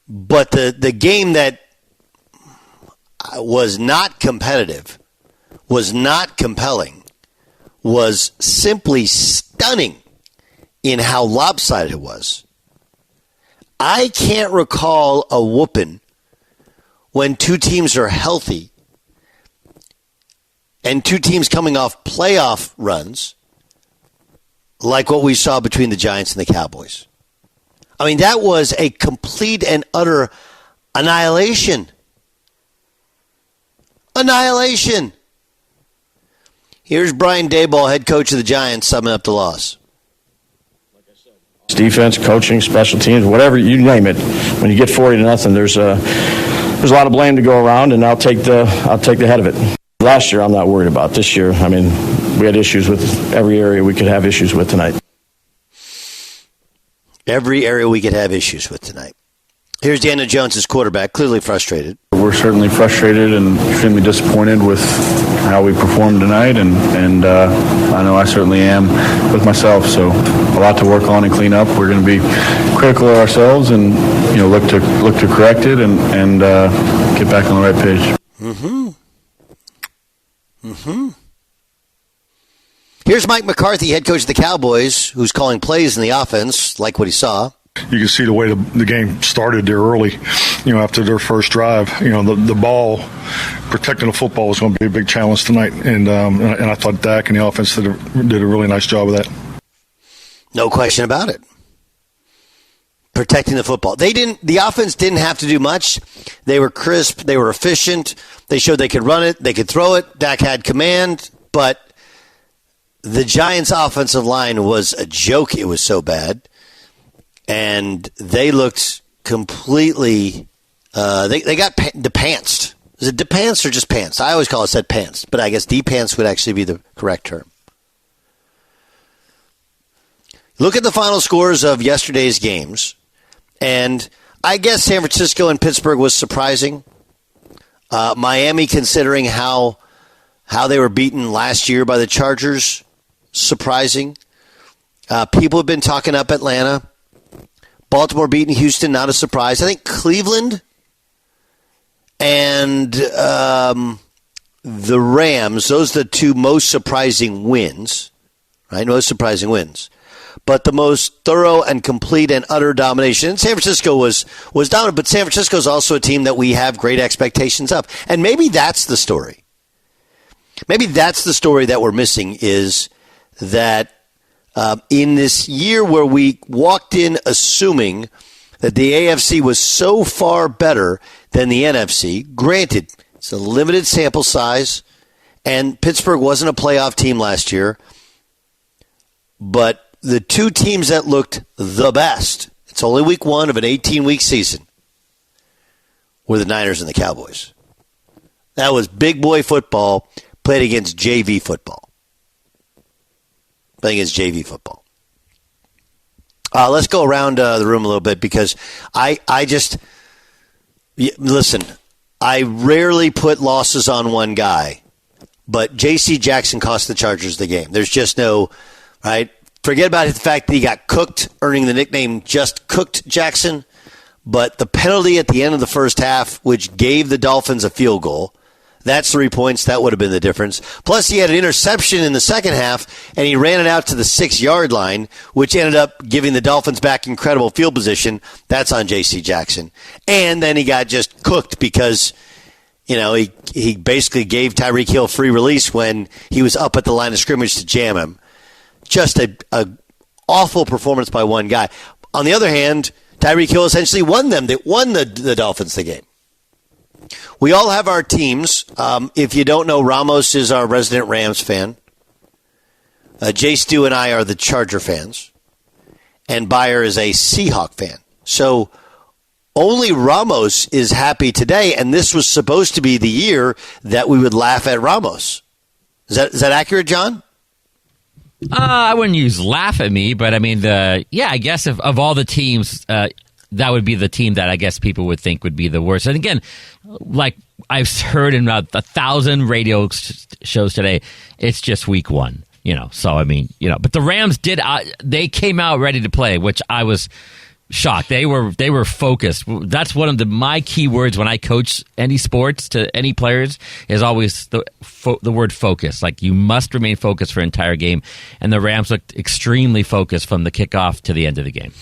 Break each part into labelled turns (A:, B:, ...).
A: But the game that was not competitive, was not compelling, was simply stunning in how lopsided it was. I can't recall a whooping when two teams are healthy and two teams coming off playoff runs like what we saw between the Giants and the Cowboys. I mean, that was a complete and utter annihilation. Annihilation. Here's Brian Daboll, head coach of the Giants, summing up the loss.
B: Defense, coaching, special teams, whatever, you name it. When you get 40-0, there's a lot of blame to go around, and I'll take the head of it. Last year, I'm not worried about. This year, I mean, we had issues with every area we could have issues with tonight.
A: Every area we could have issues with tonight. Here's Daniel Jones' quarterback, clearly frustrated.
C: We're certainly frustrated and extremely disappointed with how we performed tonight, and I know I certainly am with myself. So a lot to work on and clean up. We're going to be critical of ourselves and look to correct it and get back on the right page.
A: Here's Mike McCarthy, head coach of the Cowboys, who's calling plays in the offense, like what he saw.
D: You can see the way the game started there early, after their first drive. The ball, protecting the football was going to be a big challenge tonight. And I thought Dak and the offense did a really nice job of that.
A: No question about it. Protecting the football. The offense didn't have to do much. They were crisp. They were efficient. They showed they could run it. They could throw it. Dak had command. But the Giants' offensive line was a joke. It was so bad. And they looked completely they got depantsed. Is it depantsed or just pants? I always call it said pants, but I guess depants would actually be the correct term. Look at the final scores of yesterday's games, and I guess San Francisco and Pittsburgh was surprising. Miami, considering how they were beaten last year by the Chargers, surprising. People have been talking up Atlanta. Baltimore beating Houston, not a surprise. I think Cleveland and the Rams, those are the two most surprising wins, right? Most surprising wins. But the most thorough and complete and utter domination. And San Francisco was dominant, but San Francisco is also a team that we have great expectations of. And maybe that's the story. Maybe that's the story that we're missing, is that in this year where we walked in assuming that the AFC was so far better than the NFC, granted, it's a limited sample size, and Pittsburgh wasn't a playoff team last year, but the two teams that looked the best, it's only week one of an 18-week season, were the Niners and the Cowboys. That was big boy football played against JV football. Against JV football. Let's go around the room a little bit, because I listen, I rarely put losses on one guy, but J.C. Jackson cost the Chargers the game. There's just no, right? Forget about the fact that he got cooked, earning the nickname Just Cooked Jackson, but the penalty at the end of the first half, which gave the Dolphins a field goal, that's 3 points. That would have been the difference. Plus, he had an interception in the second half, and he ran it out to the 6-yard line, which ended up giving the Dolphins back incredible field position. That's on J.C. Jackson. And then he got just cooked because, he basically gave Tyreek Hill free release when he was up at the line of scrimmage to jam him. Just a awful performance by one guy. On the other hand, Tyreek Hill essentially won the Dolphins the game. We all have our teams. If you don't know, Ramos is our resident Rams fan. Jay Stu and I are the Charger fans. And Bayer is a Seahawk fan. So only Ramos is happy today, and this was supposed to be the year that we would laugh at Ramos. Is that accurate, John?
E: I wouldn't use laugh at me, but I mean, I guess of all the teams, that would be the team that I guess people would think would be the worst. And again, like I've heard in about 1,000 radio shows today, it's just week one, So, I mean, but the Rams they came out ready to play, which I was shocked. They were focused. That's one of my key words when I coach any sports to any players is always the word focus. Like, you must remain focused for an entire game. And the Rams looked extremely focused from the kickoff to the end of the game.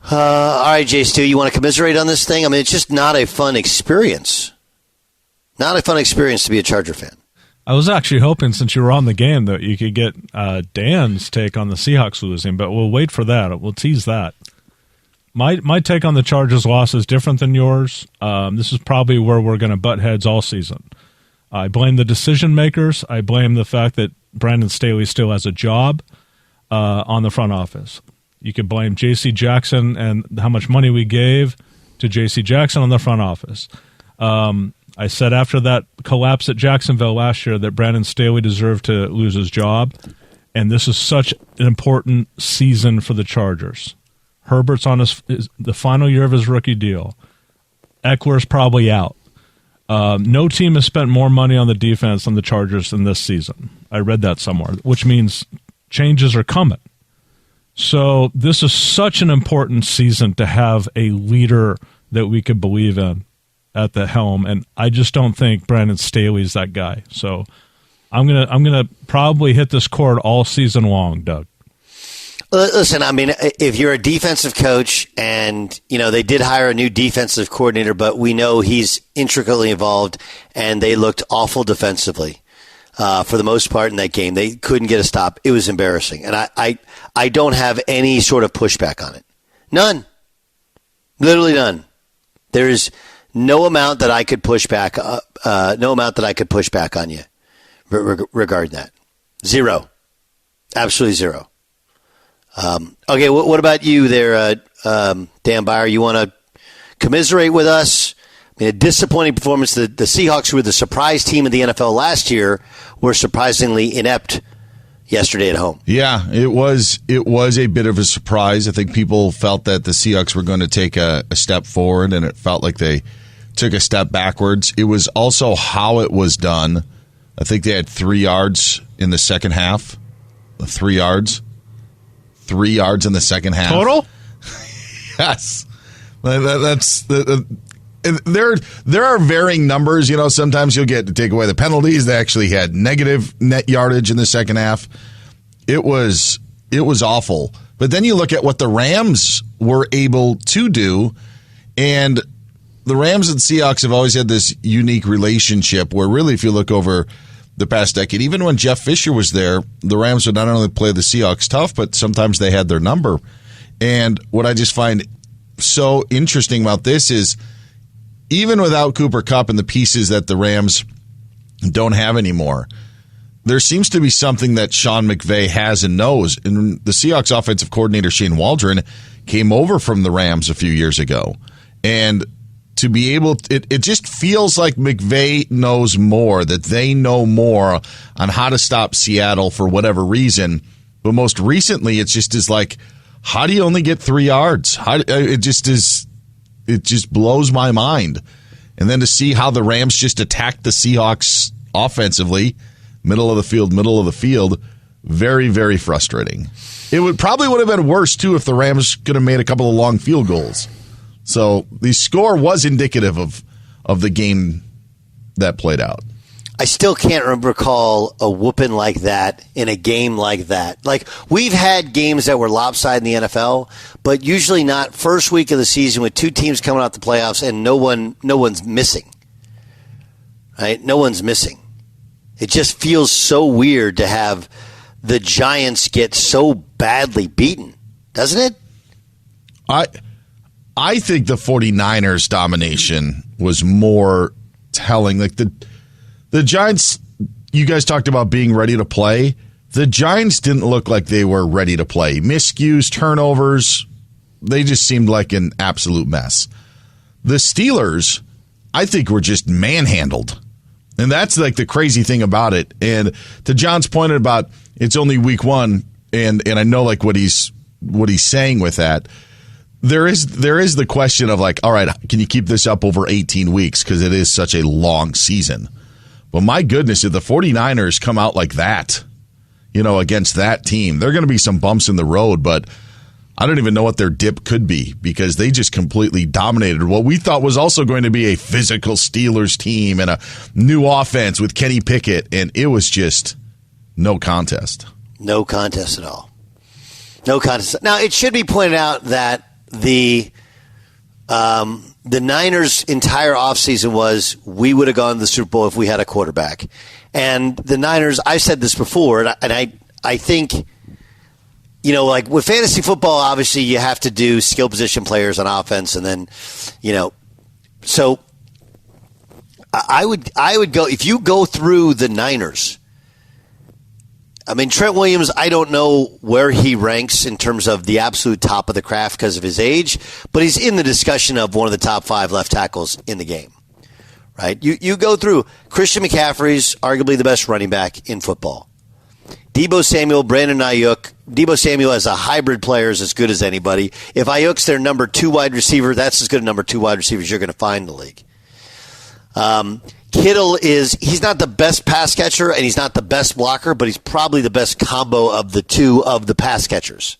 A: All right, Jay Stu, you want to commiserate on this thing? I mean, it's just not a fun experience. Not a fun experience to be a Charger fan.
F: I was actually hoping, since you were on the game, that you could get Dan's take on the Seahawks losing, but we'll wait for that. We'll tease that. My take on the Chargers' loss is different than yours. This is probably where we're going to butt heads all season. I blame the decision makers. I blame the fact that Brandon Staley still has a job on the front office. You could blame J.C. Jackson and how much money we gave to J.C. Jackson on the front office. I said after that collapse at Jacksonville last year that Brandon Staley deserved to lose his job, and this is such an important season for the Chargers. Herbert's on the final year of his rookie deal. Eckler's probably out. No team has spent more money on the defense than the Chargers in this season. I read that somewhere, which means changes are coming. So this is such an important season to have a leader that we could believe in at the helm, and I just don't think Brandon Staley's that guy. So I'm gonna probably hit this chord all season long, Doug.
A: Listen, I mean, if you're a defensive coach and, they did hire a new defensive coordinator, but we know he's intricately involved, and they looked awful defensively for the most part in that game. They couldn't get a stop. It was embarrassing. And I don't have any sort of pushback on it. None. Literally none. There is no amount that I could push back on you regarding that. Zero. Absolutely zero. Okay, what about you there, Dan Byer? You want to commiserate with us? I mean, a disappointing performance. The Seahawks, who were the surprise team of the NFL last year, were surprisingly inept yesterday at home.
G: Yeah, it was a bit of a surprise. I think people felt that the Seahawks were going to take a step forward, and it felt like they took a step backwards. It was also how it was done. I think they had 3 yards in the second half. 3 yards. 3 yards in the second half.
F: Total?
G: Yes. That's there are varying numbers. Sometimes you'll get to take away the penalties. They actually had negative net yardage in the second half. It was awful. But then you look at what the Rams were able to do, and the Rams and Seahawks have always had this unique relationship where really, if you look over the past decade, even when Jeff Fisher was there, the Rams would not only play the Seahawks tough, but sometimes they had their number. And what I just find so interesting about this is, even without Cooper Kupp and the pieces that the Rams don't have anymore, there seems to be something that Sean McVay has and knows. And the Seahawks offensive coordinator, Shane Waldron, came over from the Rams a few years ago. And to be able to, it just feels like McVay knows more, that they know more on how to stop Seattle for whatever reason. But most recently, it's just is like, how do you only get 3 yards? It just blows my mind. And then to see how the Rams just attacked the Seahawks offensively, middle of the field, very, very frustrating. It would have been worse, too, if the Rams could have made a couple of long field goals. So the score was indicative of the game that played out.
A: I still can't recall a whooping like that in a game like that. Like, we've had games that were lopsided in the NFL, but usually not first week of the season with two teams coming out the playoffs and no one's missing. Right? No one's missing. It just feels so weird to have the Giants get so badly beaten, doesn't it?
G: I think the 49ers domination was more telling. Like the Giants, you guys talked about being ready to play. The Giants didn't look like they were ready to play. Miscues, turnovers, they just seemed like an absolute mess. The Steelers, I think, were just manhandled. And that's like the crazy thing about it. And to John's point about it's only week one, and I know like what he's saying with that, there is the question of like, all right, can you keep this up over 18 weeks? Because it is such a long season. But my goodness, if the 49ers come out like that, against that team, there are going to be some bumps in the road. But I don't even know what their dip could be because they just completely dominated what we thought was also going to be a physical Steelers team and a new offense with Kenny Pickett, and it was just no contest.
A: No contest at all. No contest. Now, it should be pointed out that the Niners' entire offseason was we would have gone to the Super Bowl if we had a quarterback. And the Niners, I've said this before, and I think, like with fantasy football, obviously you have to do skill position players on offense, and then, so I would go, if you go through the Niners, I mean, Trent Williams, I don't know where he ranks in terms of the absolute top of the craft because of his age, but he's in the discussion of one of the top 5 left tackles in the game, right? You go through Christian McCaffrey's arguably the best running back in football. Deebo Samuel, Brandon Ayuk. Deebo Samuel as a hybrid player is as good as anybody. If Ayuk's their number 2 wide receiver, that's as good a number 2 wide receivers you're going to find in the league. Kittle he's not the best pass catcher and he's not the best blocker, but he's probably the best combo of the two of the pass catchers,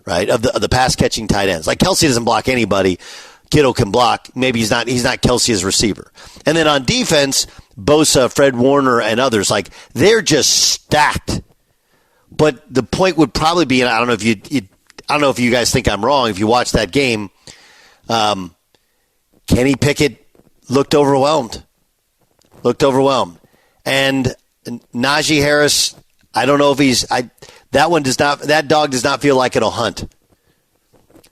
A: right? Of the pass catching tight ends. Like Kelsey doesn't block anybody. Kittle can block. Maybe he's not Kelsey as receiver. And then on defense, Bosa, Fred Warner, and others, like they're just stacked. But the point would probably be, and I don't know if you guys think I'm wrong. If you watch that game, Kenny Pickett looked overwhelmed. And Najee Harris, I don't know if that dog does not feel like it'll hunt.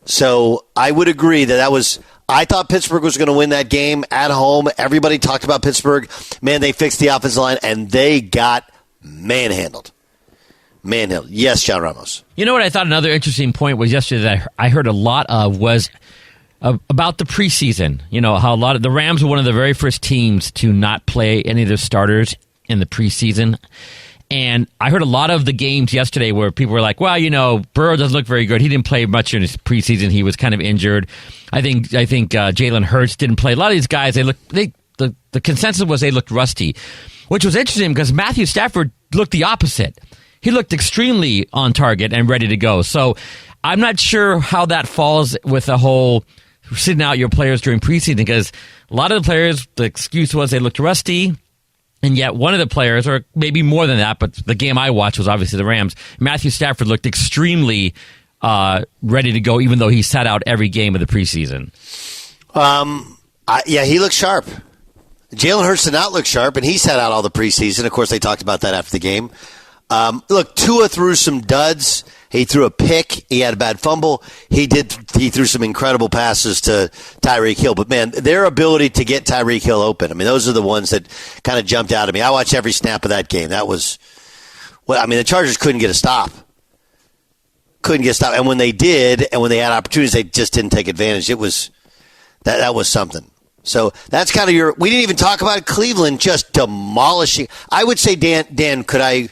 A: So I would agree I thought Pittsburgh was going to win that game at home. Everybody talked about Pittsburgh. Man, they fixed the offensive line and they got manhandled. Yes, John Ramos.
E: You know what I thought another interesting point was yesterday that I heard a lot of was about the preseason. How a lot of the Rams were one of the very first teams to not play any of their starters in the preseason. And I heard a lot of the games yesterday where people were like, well, Burrow doesn't look very good. He didn't play much in his preseason. He was kind of injured. I think Jalen Hurts didn't play. A lot of these guys, the consensus was they looked rusty, which was interesting because Matthew Stafford looked the opposite. He looked extremely on target and ready to go. So I'm not sure how that falls with the whole sitting out your players during preseason because a lot of the players, the excuse was they looked rusty, and yet one of the players, or maybe more than that, but the game I watched was obviously the Rams, Matthew Stafford looked extremely ready to go even though he sat out every game of the preseason.
A: He looked sharp. Jalen Hurts did not look sharp, and he sat out all the preseason. Of course, they talked about that after the game. Look, Tua threw some duds. He threw a pick. He had a bad fumble. He threw some incredible passes to Tyreek Hill. But, man, their ability to get Tyreek Hill open, I mean, those are the ones that kind of jumped out at me. I watched every snap of that game. That was – the Chargers couldn't get a stop. And when they did, and when they had opportunities, they just didn't take advantage. It was – that was something. So that's kind of we didn't even talk about Cleveland just demolishing. I would say, Dan, could I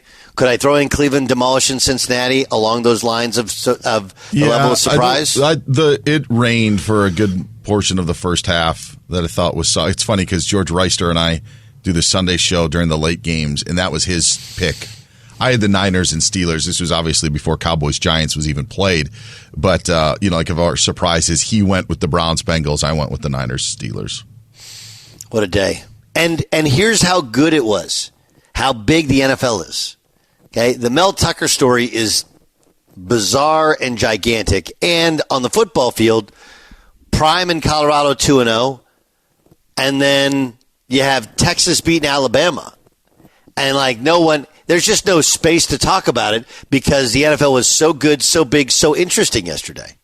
A: throw in Cleveland demolishing Cincinnati along those lines of the level of surprise?
G: It rained for a good portion of the first half that I thought was – it's funny because George Reister and I do the Sunday show during the late games, and that was his pick. I had the Niners and Steelers. This was obviously before Cowboys-Giants was even played. But, of our surprises, he went with the Browns-Bengals. I went with the Niners-Steelers.
A: What a day. And here's how good it was, how big the NFL is. Okay, the Mel Tucker story is bizarre and gigantic. And on the football field, Prime in Colorado 2-0. And then you have Texas beating Alabama. And there's just no space to talk about it because the NFL was so good, so big, so interesting yesterday.